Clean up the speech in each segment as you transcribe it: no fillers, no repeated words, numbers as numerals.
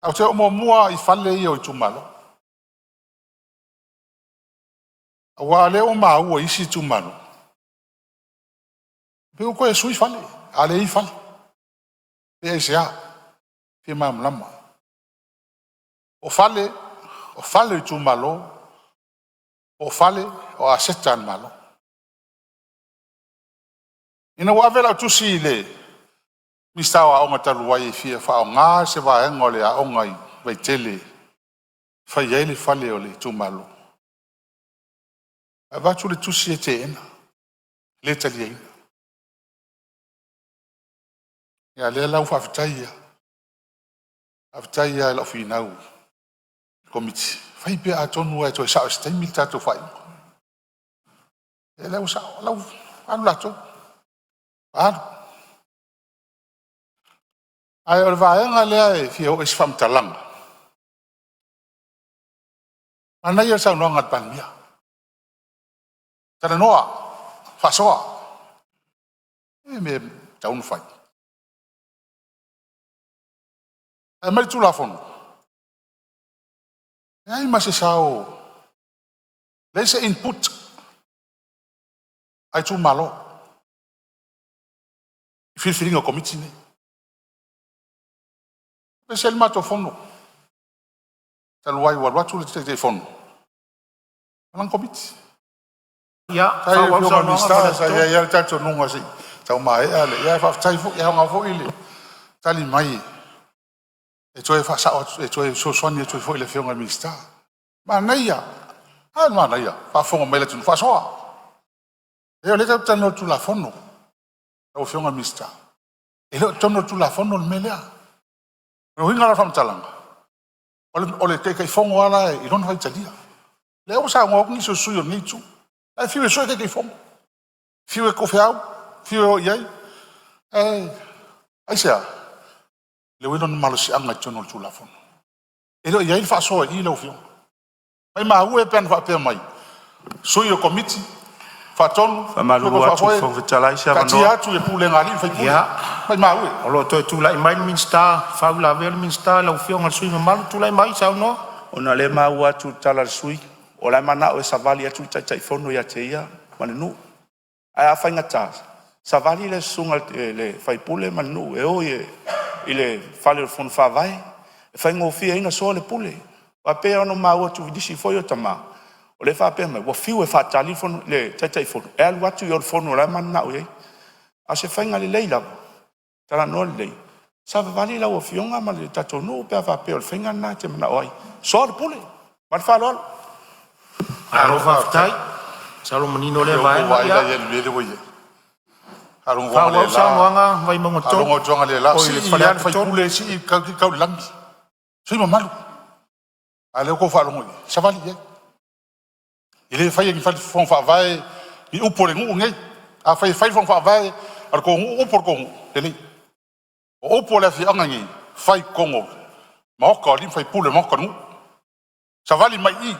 Au te omo mua I fale I o I tumalo. Wa le o mau isi tumalo. Peu ko e sui fale, ale I fale. Pe e sea, pe mamlama. O fale I tumalo, o fale o asetan malo. Ina wa vela tusi le mistawa o ngataluai e fia fa o ngā se wa engo le a o ngai vai tele. Fa yele fale o le tumalo. A vatu le tusi e te ena. Le tali ena. Ia le lau whawhitaia. Whawhitaia e lau whinau. Komiti. Whai pia a tonu e toi sao e steimi tato whai. E lau sao, lau anu lato. Anu. Ai o le vaenga lea e fia o esfam talanga. Anai e sao noangat panmia. Tana noa, whasoa. E me taunu whai. E mari tu la fono. E ai ma se sao. Leise input. Ai tu malo. Filfiringa komiti ne. E se ma to fono. Taluai watu le te fono. Alang komiti. Ya, Sai o fiona mista, sai ia tato nunga si. Tau mai ale, ia fa tai fu, ia nga fu ile. Tali mai. E toi fa sa e toi so soni e toi fu ile fiona mista. Ma naia. Ah ma naia, fa fonga mai le tu fa soa. E o le tau tano tu la fono. O fiona mista. E le tano tu la fono le melea. No hinga la fam talanga. Ole te kai fonga ala e non vai tadia. Le o sa ngo ni so suyo ni tu. Ai fiu e soe ke fonga. Fiu e kofeau, fiu e iai. Ai sea. Le wino malo si anga tono tu la fono. E lo iai fa so I lo fiu. Mai ma ue pen fa pe mai. Suyo komiti fa tonu fa malu atu fa vitalai sa no. Katia tu e pule ngali fa pu. Ya. Mai ma ue. Olo to tu la mai minsta fa la ver minsta lo fiu ngal sui malu tu la mai sa no. Ona le ma atu tala sui. O la mana o savali atu tai fono ya te ia manenu. Ai a fainga ta. Savali le sunga le fai pule manu e o ile fale fono fa vai. E fai ngo fia ina so le pule. Wa pe ono ma atu vidisi foi o tama. O le fa pe me wa fiu e fa tali fono le tai fono. E al watu yo fono la mana o ye. A se fainga le leila. Tala no le. Savali la o fionga ma le tatonu pe fa pe o fainga na te mana oi. So le pule. Ma fa lo. Alo faftai, salo menino le vai. Vai la ye le le ye. Arung wa le la. Wanga vai mongoto. Arung jonga le la. Si falian fai pule si ka langi. Si malu. Ale ko fa longo. Savali ye. Ile fai ni fon fa vai, ni upore ngu ngai. A fai fon fa vai, ar ko ngu upor ko ngu. Ele. O upole fi angangi, fai kongo. Ma ko lim fai pule mo ko ngu. Savali mai I.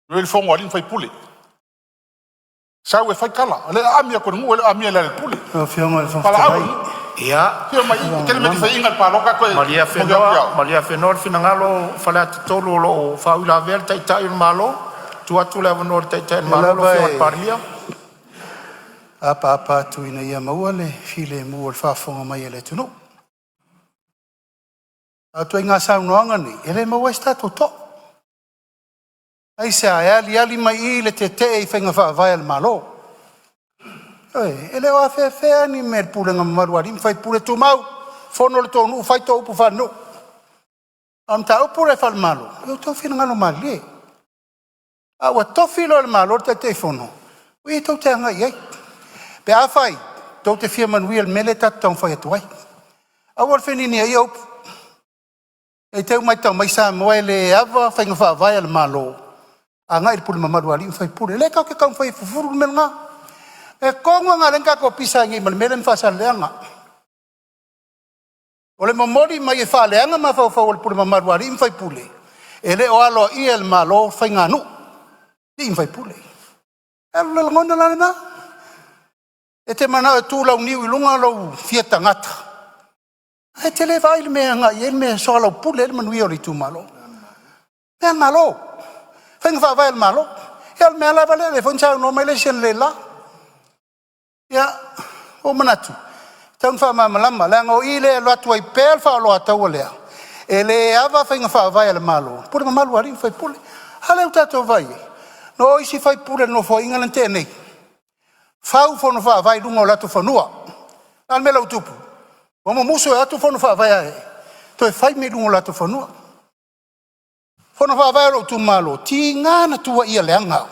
Ele fongo ali fai pule. Sao e fai kala. Le amia ko ngu, le amia le pule. Fionga le fai. Ia. Fio mai kele me fai inga pa loka ko. Malia fenor finangalo fala tolo lo fa ula ver tai malo. Tu le vonor tai malo fo parlia. Apa tu ina ia mauale file mu fa fonga mai le tunu. Atu inga sa noanga ni. Ele mau sta to. Ai se ali mai le te whenga wha vai al malo. Ele o fe ani mer pule ngam maruari, fai pule tu mau, fono le tonu, fai to upu whanu. Am ta upu re whal malo, eu to whina ngano mali. Awa to whilo al malo te fono. Ui tau te anga iei. Pe a whai, tau te whia manui al mele tatang whai atuai. Awa whenini ai upu. E tau mai tau mai sa moe le awa whenga wha vai al malo. A ngai pule mamaru ali fai pule le ka ke ka fai fufuru melnga e konga nga lenga ko pisa ngi melmen fa sa lenga ole momori mai fa lenga ma fa ol pule mamaru ali fai pule ele o alo I el malo fai nganu I fai pule e le ngonda la na e te mana tu la uni lunga lo fieta ngata E te le vai le mea nga i me so la pule le manui o le tu malo. Mea malo. Fenga fa vai le malo. Ya mea la vale le foncha no me le sen le la. Ya o manatu. Tang fa ma malama la ngo i le lo tu ai pel fa lo ata le. E le ava fenga fa vai le malo. Pure ma malo ari fa pule. Ale o tato vai. No isi fa pule no fo inga lente nei. Fau fo no fa vai lungo la tu fonua. Al me la utupu. O mo muso e atu fono fa vai ai. To e fai me lungo la tu fonua. Fono fa vai lo tu malo. Ti ngana tua ia leanga.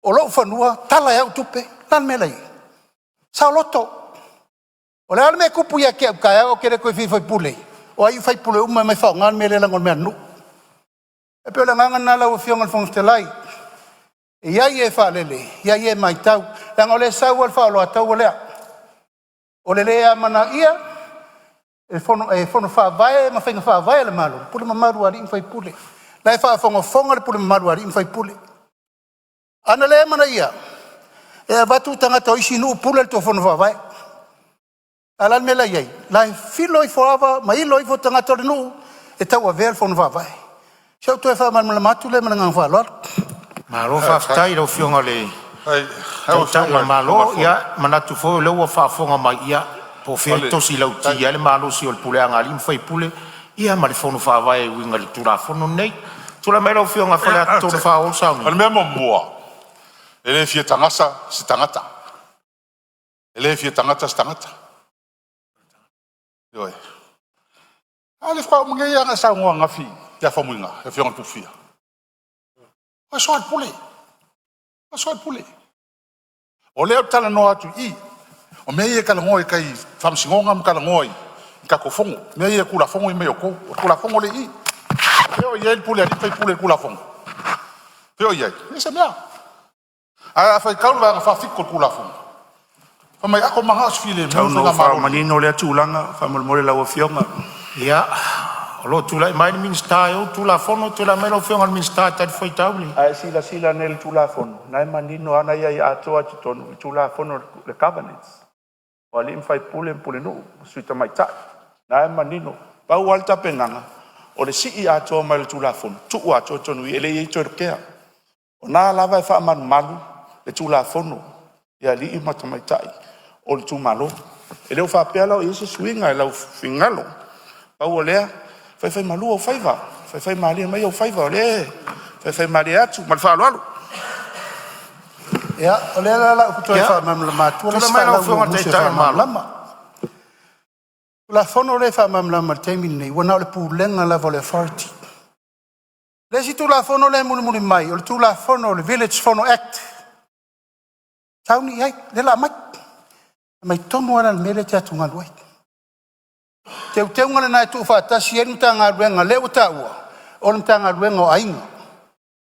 O lo fonua tala e utupe. Lan me lai. Sa loto. O le al me kupu ia ke ka o kere ko fi fai pule. O ai fai pule uma me fa ngan me le langol me anu. E pe la nganga na la o fionga fong stelai. E ia e fa lele. Ia e mai tau. Langol le sa o fa lo atau le. O le lea mana ia. E fono fa vai ma fenga fa vai le malo. Pule ma maru ari fai pule. Lai fa fonga le pule ma maru ari fai pule. Ana le mana ia. E batu tanga to isi nu pule to fono fa vai. Alan me la ia. Lai filo I foava ma I loi fo tanga to nu e tau a ver fono fa vai. Seu to e fa mal matu le mana ngang fa lo. Malo fa tai lo fionga le. Ai tau malo ia manatu fo le wa fa fonga mai ia. Po fe to si lau ti ele malo si ol pule anga lim fai pule ia ma le fono fa vai winga le tura fono nei tura mai lo fionga fa to fa o sa Al me mo ele fia tangasa si tangata ele fia tangata si tangata yoi ale fa mo ngai anga sa ngo fi ya fa mo nga e fia tu fia o so al pule o le tala no atu I o me ia kala ngoi kai famsingonga m kala ngoi ka ko fongo me ia kula fongo I me o kula fongo le I yo ia pule ali fai pule kula fongo yo ia ese mea a fai kaula va fa fiko kula fongo fa mai ako manga sfile tau no fa manino le tulanga fa mo le la fionga ia lo tula mai min style tula fono tula melo fionga min style ta foi tauli ai sila nel tula fono nai manino ana ia atoa tonu tula fono le covenants o ali fai pule no suita mai ta na manino pa walta penanga o le si a to mai tu la fon tu a to tonu ele I to ke o na lava fa man malu le tu la fono ya li I mata mai tai o le tu malo ele o fa pela o isi swinga la fingalo pa o le fai malu o fai mali mai o fai le fai mali atu mal fa lo Ya, oleh la kutu fa mam lama tu la mai la fonga te ta lama. La fono le fa mam lama termine wana le pulenga la vole forti. Le si tu la fono le muli mai, o tu la fono le village fono act. Tauni ai, le la mai tomo ana mele te atunga luai. Te unga na tu fa ta si enu tanga ruenga le utaua. O tanga ruenga o ainga.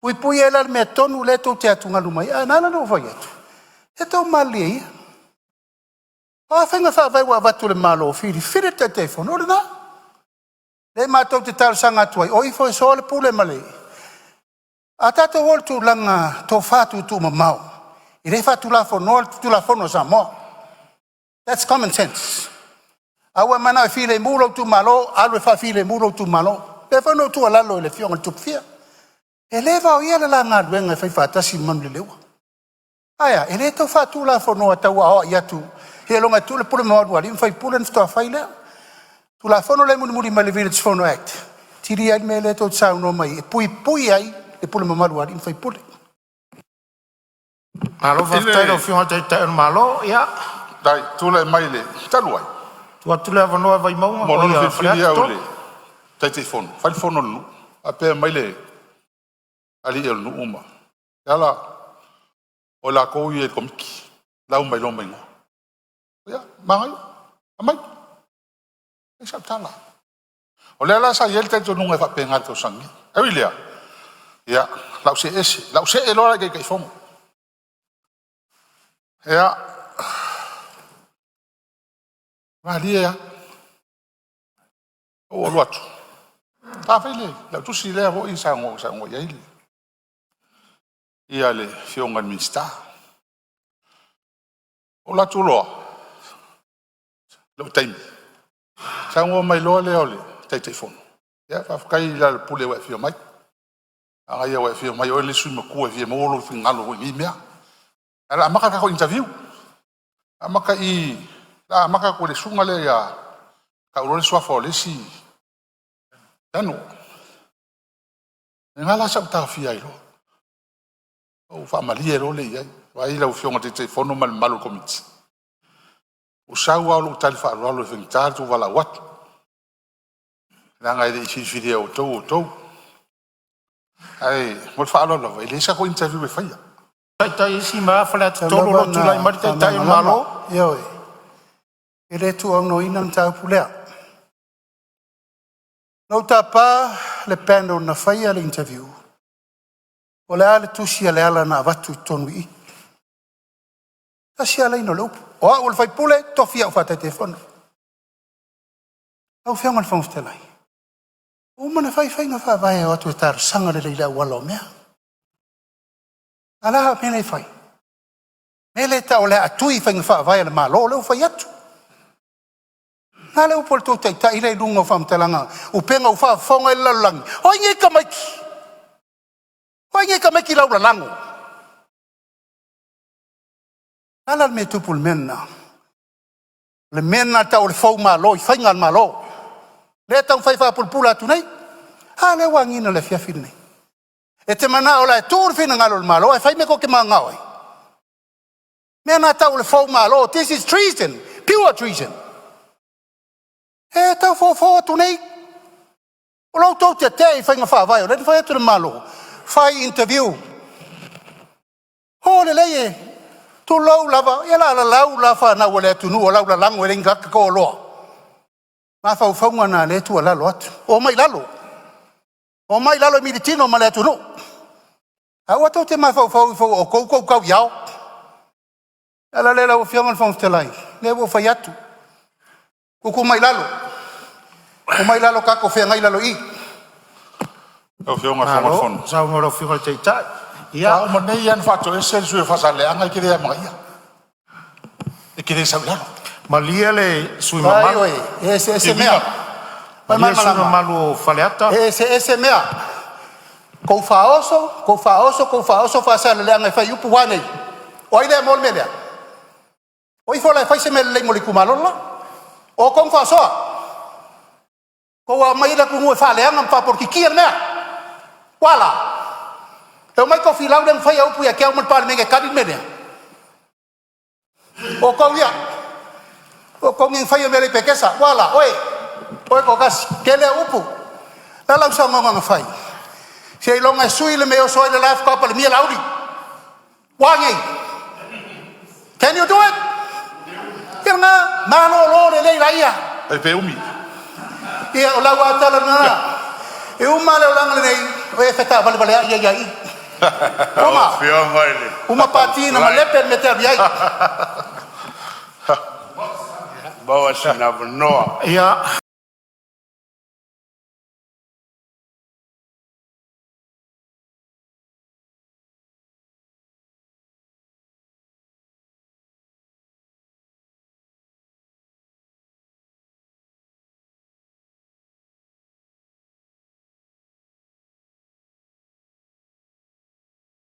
Pui ela me tonu le to te atunga lumai. Nana no vai atu. E tau mali. A whenga wha vai wa watu le malo whiri. Whiri te telefono. Ore na. Le mātou te tau sanga tuai. O ifo e so le pule mali. A tato ol tu langa to whatu tu mamau. I re whatu la fono sa mo. That's common sense. Awa mana while muro tu malo. Alwe wha while muro tu malo. Le whano tu alalo le fionga tup fia. E leva o ia le la ngā ruenga whai whātasi manu le lewa. Aia, e le tau whātu la whanua tau a ia tu. He longa tu le pule mawaru ali, mwhai pule niftoa whai lea. Tu la whanu le muri mai le Village Whanu Act. Tiri ai me le tau tsau no mai. E pui ai le pule mawaru ali, mwhai pule. Malo whaftai lo whionga te tai malo, ia. Dai, tu le mai le, talu ai. Tu atu le whanua vai maunga. Mono le whiri au le. Tai te whonu, whai whonu lu. A pēr mai le. Ali el nu uma. Yala o la ko ye komiki. La umai lo menga. Ya, mangai. Amai. E sa tala. O le la sa yel te to nunga fa penga to sangi. E wi lea. Ya, lau se e lo la ke fong. Ya. Malia. O lo atu. Ta fele, la tu si le ho isa ngo ya ile. Ia le fionga mista. O la tu loa. Lo taimi. Sa ngō mai loa leo le, tei fono. Ia, whawhakai la pule wa fio mai. Anga ia wa fio mai, o le sui makua fio mōlo fi ngalo hui mi mea. Ala amaka kako interview. Amaka amaka ko le sunga le ya, ka urole swafa o le si. Tano. Ngala sa ta fia ilo. O fa malie lo le ia. Wa ila u fio ngate tei fono mal malo komiti. O saua o lo tali fa lo fe ngata tu wala wat. Nanga ile isi video to. Ai, mo fa lo ile sa ko interview e faia. Tai isi ma fala tolo lo tu lai mari tai malo. Yo. Ele tu ono inam ta pulea. No tapa le pendo na faia le interview. O le ale tu si ale ala na vatu tonu i. Ta si ala ino lupu. O le fai pule tofia o fata telefono. Au fia ngal fong stelai. O mana fai nga fa vai o tu tar sanga le leila wala mea. Ala mene fai. Mele ta o le atui fai nga fa vai le malo le fai atu. Nale o pol tu ta ile lungo fam telanga. O penga o fa fonga la lang. O nge kamaki. O nge kamaki la lango. Ala me tu pul menna. Le menna ta o le fau malo, i fai ngal malo. Le tau fai fa pulpula tu nei. Ha le wangina le fiafil nei. E te mana o la tur fina ngalo le malo, e fai me ko ke mangao. Menna ta o le fau malo, this is treason, pure treason. E tau fo tu nei. O lau tau te i fai nga fa vai, o le fai atu le malo. Fai interview. Ho le leie. Tu lau lava, ia la lau lava na wale atu nu, o lau la lango e ringa kako o loa. Ma fau faunga na le tu ala lo atu. O mai lalo. O mai lalo mi tino ma le atu nu. A watu te ma fau o kou iao. Ala le lau fiangan fau stelai. Le wo fai atu. Kuku mai lalo. O mai lalo kako fea ngai lalo i. O fiangan fau fon. Sa ngoro fiangan te tai. Ia, o manei an fato e sel sui fasale anga i kire mai. E kire sa lalo. Malia le sui mamalu. Ese mea. Malia sui mamalu faleata. Ese mea. Kou faoso fasale le anga fai upu wane. O ile mol melea. O i fola fai se mele le moli kumalola. O kong fasoa. Kou a mai la kungu e fale anga mfa por kikia mea. Wala. Eu mai ko filau den fai au puia ke au mal Palemene kadin mene. O ko ia. O ko ngin fai mele pekesa. Wala, oi ko gas kele upu. La lau sa ngong fai. Se longa sui le meo soi le life couple mi laudi. Wangi. Can you do it? Kirna mano lo le laia. E pe umi. Ia o lau atala na. E uma le lang nei. O feta vale ia i. Uma patina ma lepe meter biai. Bawa sina noa. Ia